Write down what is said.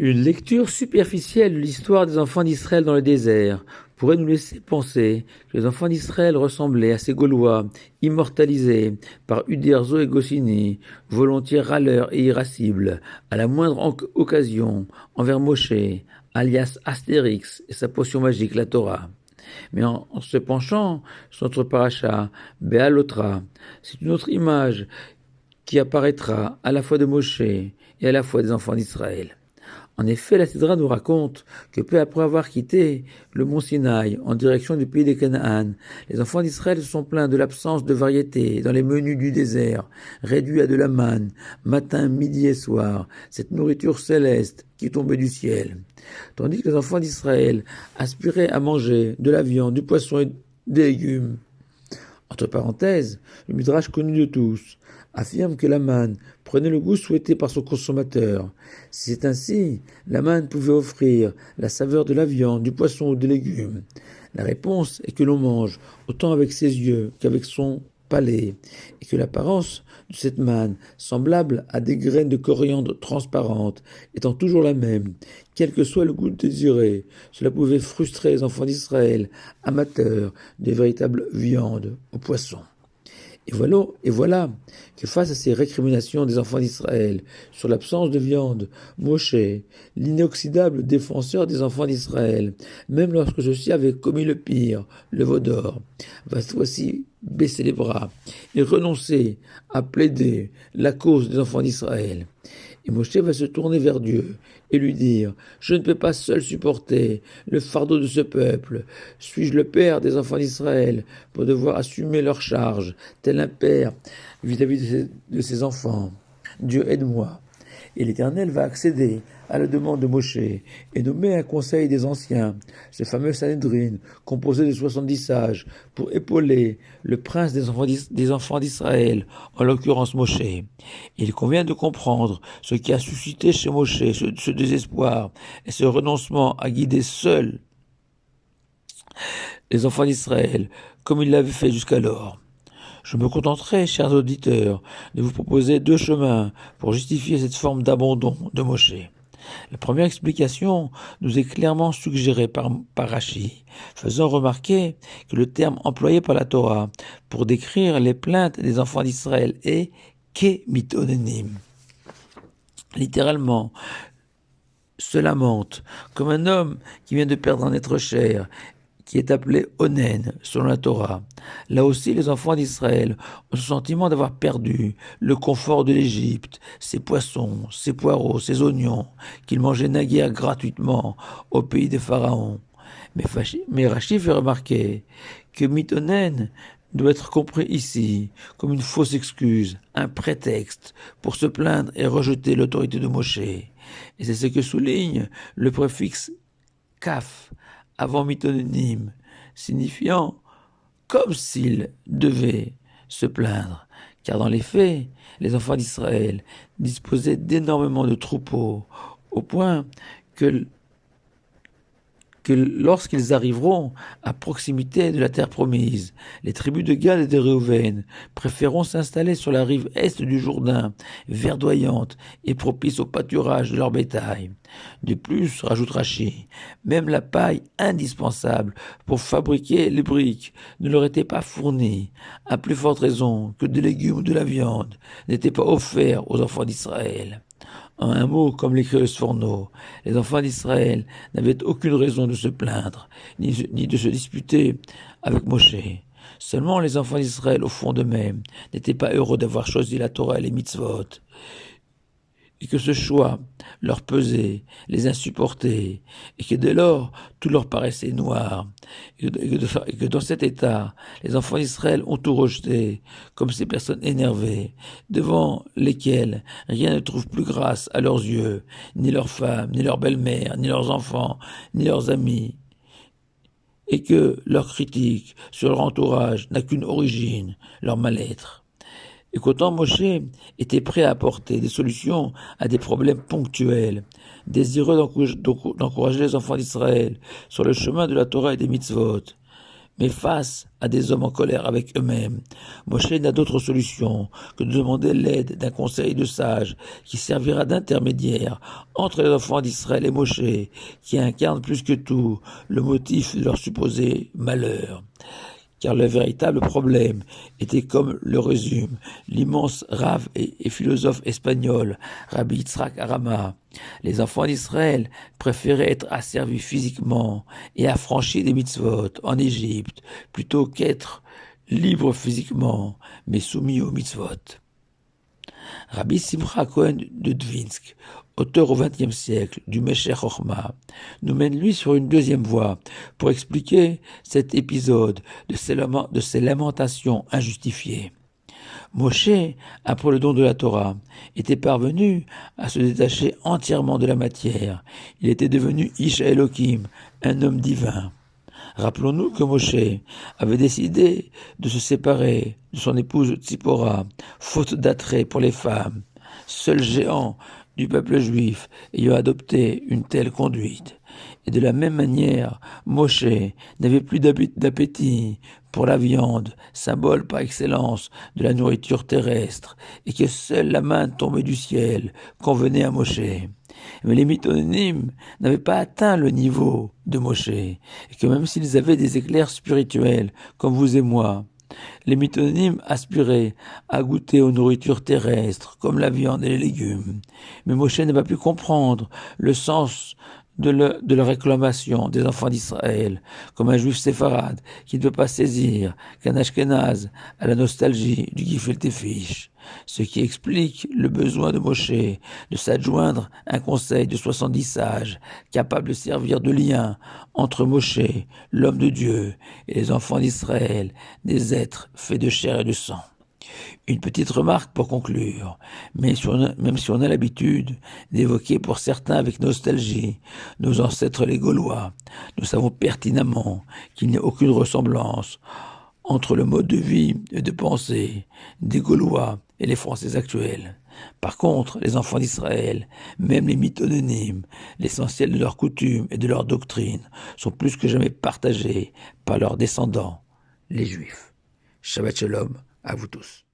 Une lecture superficielle de l'histoire des enfants d'Israël dans le désert pourrait nous laisser penser que les enfants d'Israël ressemblaient à ces Gaulois immortalisés par Uderzo et Goscinny, volontiers râleurs et irascibles, à la moindre occasion, envers Moshe, alias Astérix et sa potion magique, la Torah. Mais en se penchant sur notre paracha, Béalotra, c'est une autre image qui apparaîtra à la fois de Moshe et à la fois des enfants d'Israël. En effet, la Sidra nous raconte que peu après avoir quitté le mont Sinaï en direction du pays des Canaan, les enfants d'Israël se sont plaints de l'absence de variété dans les menus du désert, réduits à de la manne, matin, midi et soir, cette nourriture céleste qui tombait du ciel. Tandis que les enfants d'Israël aspiraient à manger de la viande, du poisson et des légumes. Entre parenthèses, le Midrash connu de tous affirme que la manne prenait le goût souhaité par son consommateur. Si c'est ainsi, la manne pouvait offrir la saveur de la viande, du poisson ou des légumes. La réponse est que l'on mange autant avec ses yeux qu'avec son palais, et que l'apparence de cette manne, semblable à des graines de coriandre transparentes, étant toujours la même, quel que soit le goût désiré, cela pouvait frustrer les enfants d'Israël, amateurs de véritables viandes ou poissons. Et voilà que face à ces récriminations des enfants d'Israël sur l'absence de viande, Moshe, l'inoxydable défenseur des enfants d'Israël, même lorsque ceux-ci avaient commis le pire, le veau d'or, va cette fois-ci baisser les bras et renoncer à plaider la cause des enfants d'Israël. Et Moshe va se tourner vers Dieu et lui dire « Je ne peux pas seul supporter le fardeau de ce peuple. Suis-je le père des enfants d'Israël pour devoir assumer leur charge, tel un père vis-à-vis de ses enfants? Dieu aide-moi. » Et l'Éternel va accéder à la demande de Moshe et nommer un conseil des anciens, ce fameux Sanhédrin, composé de 70 sages, pour épauler le prince des enfants d'Israël, en l'occurrence Moshe. Il convient de comprendre ce qui a suscité chez Moshe ce désespoir et ce renoncement à guider seul les enfants d'Israël, comme il l'avait fait jusqu'alors. Je me contenterai, chers auditeurs, de vous proposer deux chemins pour justifier cette forme d'abandon de Moshe. La première explication nous est clairement suggérée par Rashi, faisant remarquer que le terme employé par la Torah pour décrire les plaintes des enfants d'Israël est « ke-mitonenim ». Littéralement, se lamente comme un homme qui vient de perdre un être cher, qui est appelé Onen, selon la Torah. Là aussi, les enfants d'Israël ont ce sentiment d'avoir perdu le confort de l'Égypte, ses poissons, ses poireaux, ses oignons, qu'ils mangeaient naguère gratuitement au pays des pharaons. Mais Rashi fait remarquer que Mitonen doit être compris ici comme une fausse excuse, un prétexte pour se plaindre et rejeter l'autorité de Moshe. Et c'est ce que souligne le préfixe kaf, avant mitonym, signifiant comme s'il devait se plaindre, car dans les faits, les enfants d'Israël disposaient d'énormément de troupeaux, au point que lorsqu'ils arriveront à proximité de la terre promise, les tribus de Gad et de Réhouven préféreront s'installer sur la rive est du Jourdain, verdoyante et propice au pâturage de leur bétail. De plus, rajoute Rashi, même la paille indispensable pour fabriquer les briques ne leur était pas fournie, à plus forte raison que des légumes ou de la viande n'étaient pas offerts aux enfants d'Israël. En un mot, comme l'écrit le Sforno, les enfants d'Israël n'avaient aucune raison de se plaindre, ni de se disputer avec Moshe. Seulement les enfants d'Israël, au fond d'eux-mêmes, n'étaient pas heureux d'avoir choisi la Torah et les mitzvot, et que ce choix leur pesait, les insupportait, et que dès lors tout leur paraissait noir, et que dans cet état, les enfants d'Israël ont tout rejeté, comme ces personnes énervées, devant lesquelles rien ne trouve plus grâce à leurs yeux, ni leurs femmes, ni leur belle-mère, ni leurs enfants, ni leurs amis, et que leur critique sur leur entourage n'a qu'une origine, leur mal-être. Et qu'autant Moshe était prêt à apporter des solutions à des problèmes ponctuels, désireux d'encourager les enfants d'Israël sur le chemin de la Torah et des mitzvot, Mais face à des hommes en colère avec eux-mêmes, Moshe n'a d'autre solution que de demander l'aide d'un conseil de sages qui servira d'intermédiaire entre les enfants d'Israël et Moshe, qui incarne plus que tout le motif de leur supposé malheur. Car le véritable problème était, comme le résume l'immense rave et philosophe espagnol Rabbi Yitzhak Arama. Les enfants d'Israël préféraient être asservis physiquement et affranchis des mitzvot en Égypte plutôt qu'être libres physiquement mais soumis aux mitzvot. Rabbi Simcha Cohen de Dvinsk, auteur au XXe siècle du Mesher Chochma, nous mène lui sur une deuxième voie pour expliquer cet épisode de ces lamentations injustifiées. Moshe, après le don de la Torah, était parvenu à se détacher entièrement de la matière. Il était devenu Ish Elohim, un homme divin. Rappelons-nous que Moshe avait décidé de se séparer de son épouse Tzipora, faute d'attrait pour les femmes, seul géant du peuple juif ayant adopté une telle conduite. Et de la même manière, Moshe n'avait plus d'appétit pour la viande, symbole par excellence de la nourriture terrestre, et que seule la main tombée du ciel convenait à Moshe. Mais les mythonymes n'avaient pas atteint le niveau de Moshe, et que même s'ils avaient des éclairs spirituels, comme vous et moi, les mythonymes aspiraient à goûter aux nourritures terrestres, comme la viande et les légumes. Mais Moshe n'a pas pu comprendre le sens de la réclamation des enfants d'Israël, comme un juif séfarade qui ne peut pas saisir qu'un ashkénaze a la nostalgie du gefilte fish, ce qui explique le besoin de Moshe de s'adjoindre un conseil de 70 sages capable de servir de lien entre Moshe, l'homme de Dieu, et les enfants d'Israël, des êtres faits de chair et de sang. Une petite remarque pour conclure, même si on a l'habitude d'évoquer pour certains avec nostalgie nos ancêtres les Gaulois, nous savons pertinemment qu'il n'y a aucune ressemblance entre le mode de vie et de pensée des Gaulois et les Français actuels. Par contre, les enfants d'Israël, même les mythonymes, l'essentiel de leurs coutumes et de leurs doctrines, sont plus que jamais partagés par leurs descendants, les Juifs. Shabbat Shalom à vous tous.